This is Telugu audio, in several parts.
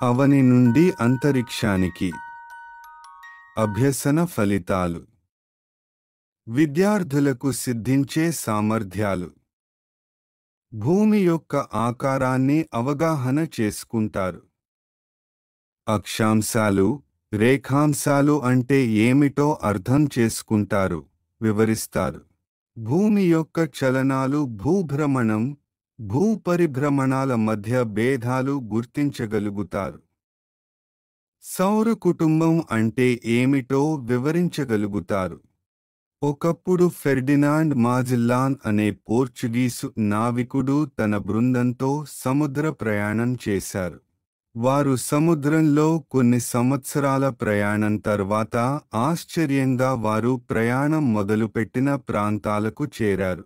అవని నుండి అంతరిక్షానికి అభ్యసన ఫలితాలు. విద్యార్థులకు సిద్ధించే సామర్థ్యాలు. భూమి యొక్క ఆకారాన్ని అవగాహన చేసుకుంటారు. అక్షాంశాలు, రేఖాంశాలు అంటే ఏమిటో అర్థం చేసుకుంటారు, వివరిస్తారు. భూమి యొక్క చలనాలు, భూభ్రమణం, భూపరిభ్రమణాల మధ్య భేదాలు గుర్తించగలుగుతారు. సౌర కుటుంబం అంటే ఏమిటో వివరించగలుగుతారు. ఒకప్పుడు ఫెర్డినాండ్ మాజిల్లాన్ అనే పోర్చుగీసు నావికుడు తన బృందంతో సముద్ర ప్రయాణం చేశారు. వారు సముద్రంలో కొన్ని సంవత్సరాల ప్రయాణం తర్వాత ఆశ్చర్యంగా వారు ప్రయాణం మొదలుపెట్టిన ప్రాంతాలకు చేరారు.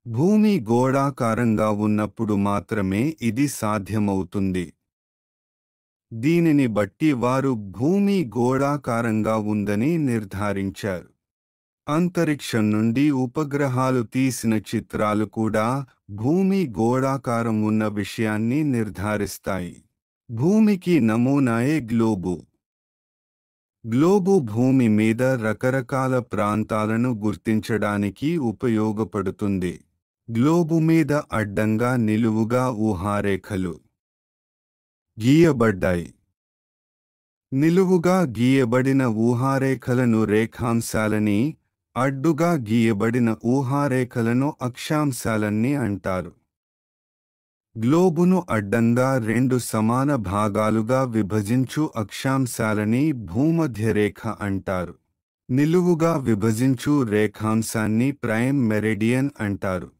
భూమి గోళాకారంగా ఉన్నప్పుడు మాత్రమే ఇది సాధ్యమవుతుంది. దీనిని బట్టి వారు భూమి గోళాకారంగా ఉందని నిర్ధారించారు. అంతరిక్షం నుండి ఉపగ్రహాలు తీసిన చిత్రాలు కూడా భూమి గోళాకారం ఉన్న విషయాన్ని నిర్ధారిస్తాయి. భూమికి నమూనాయే గ్లోబు. గ్లోబు భూమి మీద రకరకాల ప్రాంతాలను గుర్తించడానికి ఉపయోగపడుతుంది. గ్లోబు మీద అడ్డంగా, నిలువుగా ఊహారేఖలు గీయబడ్డాయి. నిలువుగా గీయబడిన ఊహారేఖలను రేఖాంశాలని, అడ్డుగా గీయబడిన ఊహారేఖలను అక్షాంశాలని అంటారు. గ్లోబును అడ్డంగా రెండు సమాన భాగాలుగా విభజించు అక్షాంశాలని భూమధ్యరేఖ అంటారు. నిలువుగా విభజించు రేఖాంశాన్ని ప్రైమ్ మెరిడియన్ అంటారు.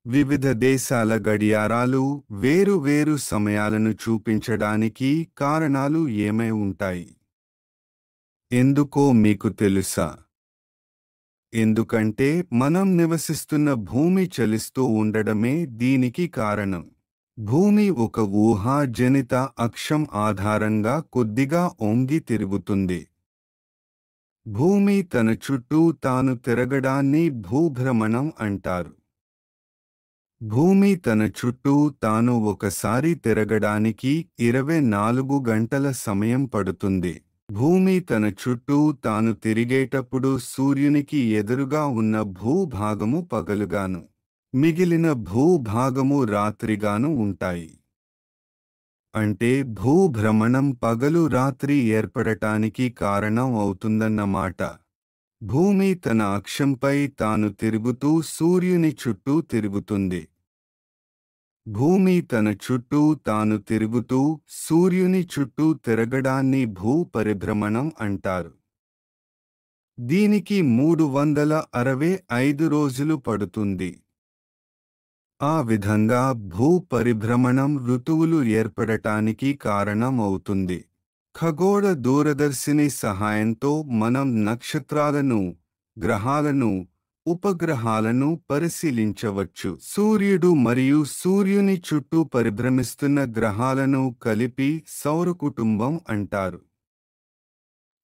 వివిధ దేశాల గడియారాలు వేరు వేరు సమయాలను చూపించడానికి కారణాలు ఏమై ఉంటాయి? ఎందుకో మీకు తెలుసా? ఎందుకంటే మనం నివసిస్తున్న భూమి చలిస్తూ ఉండడమే దీనికి కారణం. భూమి ఒక ఊహాజనిత అక్షం ఆధారంగా కొద్దిగా ఒంగి తిరుగుతుంది. భూమి తన చుట్టూ తాను తిరగడాన్ని భూభ్రమణం అంటారు. భూమి తన చుట్టూ తాను ఒకసారి తిరగడానికి 24 గంటల సమయం పడుతుంది. భూమి తన చుట్టూ తాను తిరిగేటప్పుడు సూర్యునికి ఎదురుగా ఉన్న భూభాగము పగలుగాను, మిగిలిన భూభాగము రాత్రిగాను ఉంటాయి. అంటే భూభ్రమణం పగలు రాత్రి ఏర్పడటానికి కారణం అవుతుందన్నమాట. భూమి తన అక్షంపై తాను తిరుగుతూ సూర్యుని చుట్టూ తిరుగుతుంది. భూమి తన చుట్టూ తాను తిరుగుతూ సూర్యుని చుట్టూ తిరగడాన్ని భూపరిభ్రమణం అంటారు. దీనికి 365 రోజులు పడుతుంది. ఆ విధంగా భూపరిభ్రమణం ఋతువులు ఏర్పడటానికి కారణం అవుతుంది. ఖగోళ దూరదర్శిని సహాయంతో మనం నక్షత్రాలను, గ్రహాలను, ఉపగ్రహాలను పరిశీలించవచ్చు. సూర్యుడు మరియు సూర్యుని చుట్టూ పరిభ్రమిస్తున్న గ్రహాలను కలిపి సౌరకుటుంబం అంటారు.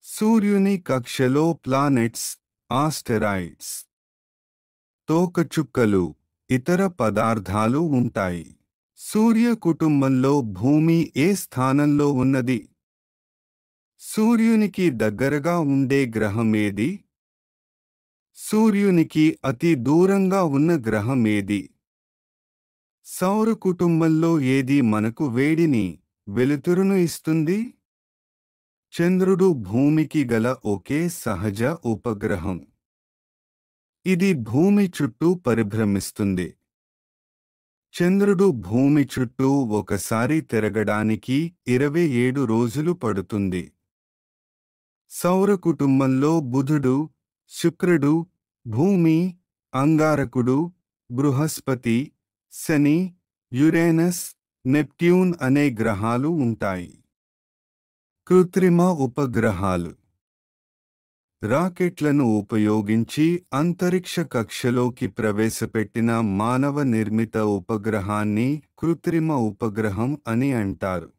సూర్యుని కక్షలో ప్లానెట్స్, ఆస్టెరాయిడ్స్, తోకచుక్కలు, ఇతర పదార్థాలు ఉంటాయి. సూర్య కుటుంబంలో భూమి ఏ స్థానంలో ఉన్నది? సూర్యునికి దగ్గరగా ఉండే గ్రహం ఏది? సూర్యునికి అతి దూరంగా ఉన్న గ్రహం ఏది? సౌర కుటుంబంలో ఏది మనకు వేడిని, వెలుతురును ఇస్తుంది? చంద్రుడు భూమికి గల ఒకే సహజ ఉపగ్రహం. ఇది భూమి చుట్టూ పరిభ్రమిస్తుంది. చంద్రుడు భూమి చుట్టూ ఒకసారి తిరగడానికి 27 రోజులు పడుతుంది. సౌర కుటుంబంలో బుధుడు, శుక్రుడు, భూమి, అంగారకుడు, బృహస్పతి, శని, యురేనస్, నెప్ట్యూన్ అనే గ్రహాలు ఉంటాయి. కృత్రిమ ఉపగ్రహాలు. రాకెట్లను ఉపయోగించి అంతరిక్ష కక్షలోకి ప్రవేశపెట్టిన మానవ నిర్మిత ఉపగ్రహాన్ని కృత్రిమ ఉపగ్రహం అని అంటారు.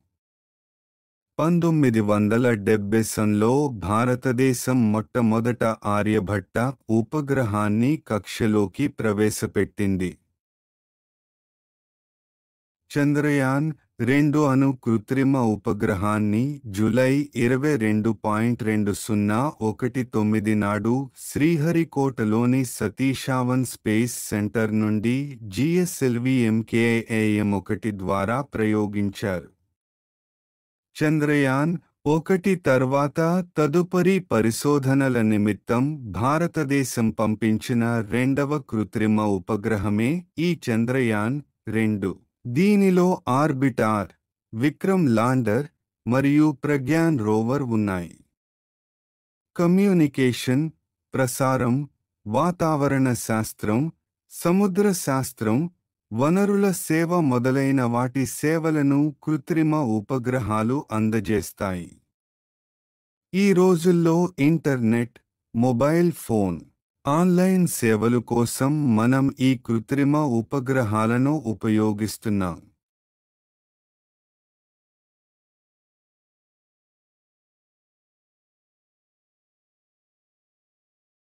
1970లో భారతదేశం మొట్టమొదట ఆర్యభట్ట ఉపగ్రహాన్ని కక్షలోకి ప్రవేశపెట్టింది. చంద్రయాన్ 2 అణు కృత్రిమ ఉపగ్రహాన్ని జూలై 22.2019 నాడు శ్రీహరికోటలోని సతీష్ స్పేస్ సెంటర్ నుండి GSLV MKIM-1 ద్వారా ప్రయోగించారు. చంద్రయాన్ 1 తర్వాత తదుపరి పరిశోధనల నిమిత్తం భారతదేశం పంపించిన రెండవ కృత్రిమ ఉపగ్రహమే ఈ చంద్రయాన్ 2. దీనిలో ఆర్బిటార్, విక్రమ్ ల్యాండర్ మరియు ప్రజ్ఞాన్ రోవర్ ఉన్నాయి. కమ్యూనికేషన్, ప్రసారం, వాతావరణ శాస్త్రం, సముద్ర శాస్త్రం, వనరుల సేవ మొదలైన వాటి సేవలను కృత్రిమ ఉపగ్రహాలు అందజేస్తాయి. ఈ రోజుల్లో ఇంటర్నెట్, మొబైల్ ఫోన్, ఆన్లైన్ సేవలు కోసం మనం ఈ కృత్రిమ ఉపగ్రహాలను ఉపయోగిస్తున్నాం.